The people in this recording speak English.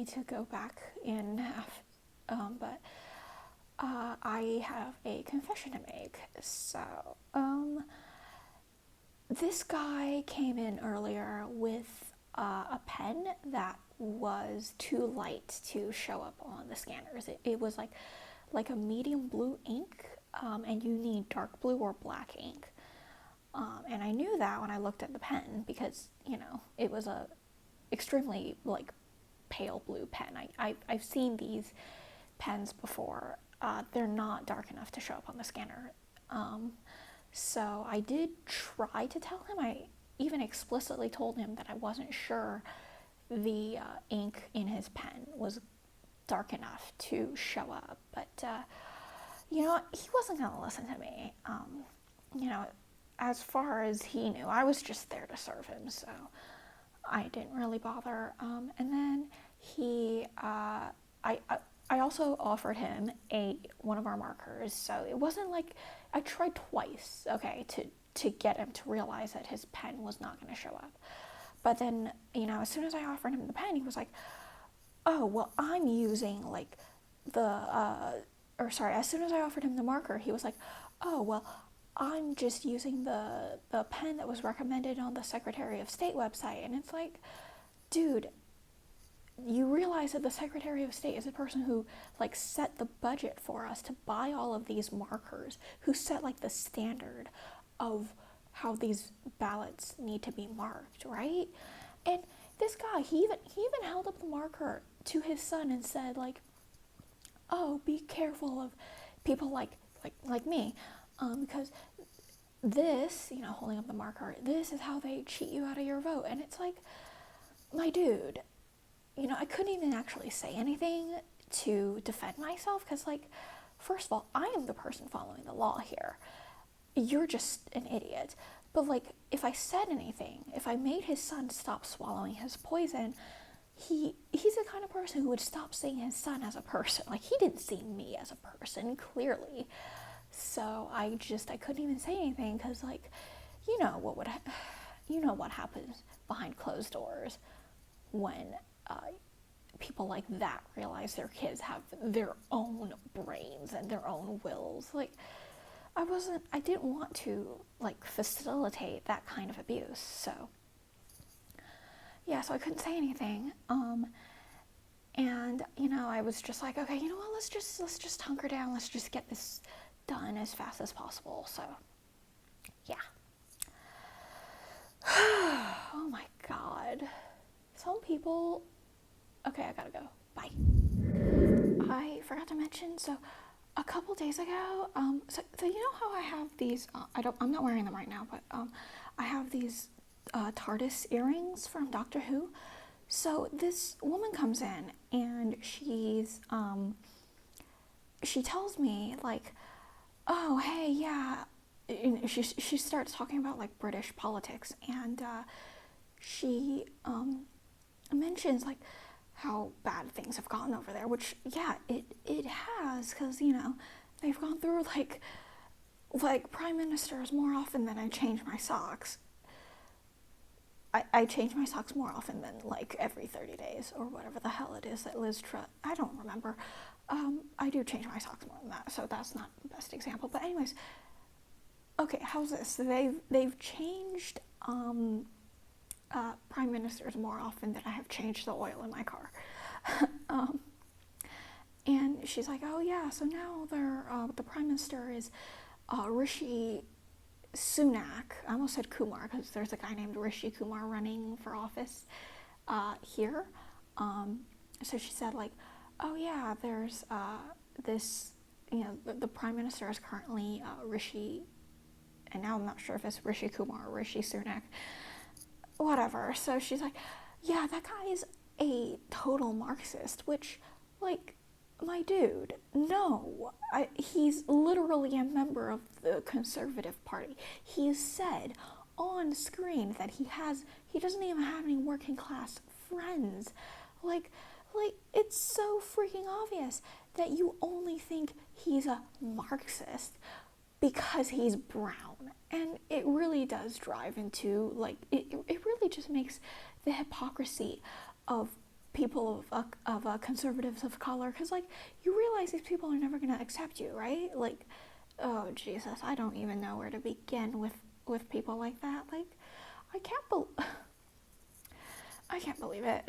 need to go back in half, but I have a confession to make. So, this guy came in earlier with a pen that was too light to show up on the scanners. It was like a medium blue ink, and you need dark blue or black ink. And I knew that when I looked at the pen because, it was a extremely like pale blue pen. I've seen these pens before. They're not dark enough to show up on the scanner. So I did try to tell him. I even explicitly told him that I wasn't sure the ink in his pen was dark enough to show up. But, he wasn't going to listen to me. As far as he knew, I was just there to serve him, so I didn't really bother. And then I also offered him one of our markers, so it wasn't like I tried twice, okay, to get him to realize that his pen was not going to show up. But then, as soon as I offered him the pen, he was like, "Oh, well, I'm using like as soon as I offered him the marker, he was like, "Oh, well, I'm just using the pen that was recommended on the Secretary of State website." And it's like, dude, you realize that the Secretary of State is the person who like set the budget for us to buy all of these markers, who set like the standard of how these ballots need to be marked, right? And this guy, he even held up the marker to his son and said like, "Oh, be careful of people like me, because this, holding up the marker, this is how they cheat you out of your vote." And it's like, my dude, I couldn't even actually say anything to defend myself because, like, first of all, I am the person following the law here. You're just an idiot. But, like, if I said anything, if I made his son stop swallowing his poison, he's the kind of person who would stop seeing his son as a person. Like, he didn't see me as a person, clearly. So I couldn't even say anything because, like, what happens behind closed doors when people like that realize their kids have their own brains and their own wills. Like, I didn't want to like facilitate that kind of abuse. So yeah, so I couldn't say anything. And I was just like, okay, you know what? Let's just hunker down. Let's just get this done as fast as possible. So yeah. Oh my God. Some people. Okay, I gotta go. Bye. I forgot to mention. So a couple days ago, so you know how I have these. I'm not wearing them right now, but I have these TARDIS earrings from Doctor Who. So this woman comes in and she tells me like, "Oh, hey, yeah." And she starts talking about like British politics, and she mentions like how bad things have gotten over there, which yeah, it has, because they've gone through like prime ministers more often than I change my socks. I change my socks more often than like every 30 days or whatever the hell it is that Liz Truss, I don't remember. I do change my socks more than that, so that's not the best example. But anyways, okay, how's this? They've changed prime ministers more often than I have changed the oil in my car. And she's like, "Oh yeah, so now the prime minister is Rishi Sunak." I almost said Kumar because there's a guy named Rishi Kumar running for office here. So she said like, "Oh yeah, there's this, the prime minister is currently Rishi," and now I'm not sure if it's Rishi Kumar or Rishi Sunak, whatever. So she's like, "Yeah, that guy is a total Marxist," which, like, my dude, no. He's literally a member of the Conservative Party. He's said on screen that he doesn't even have any working class friends. Like, it's so freaking obvious that you only think he's a Marxist because he's brown. And it really does drive into, like, it really just makes the hypocrisy of people of conservatives of color, because like you realize these people are never gonna accept you, right? Like, oh Jesus, I don't even know where to begin with people like that. Like, I can't believe it.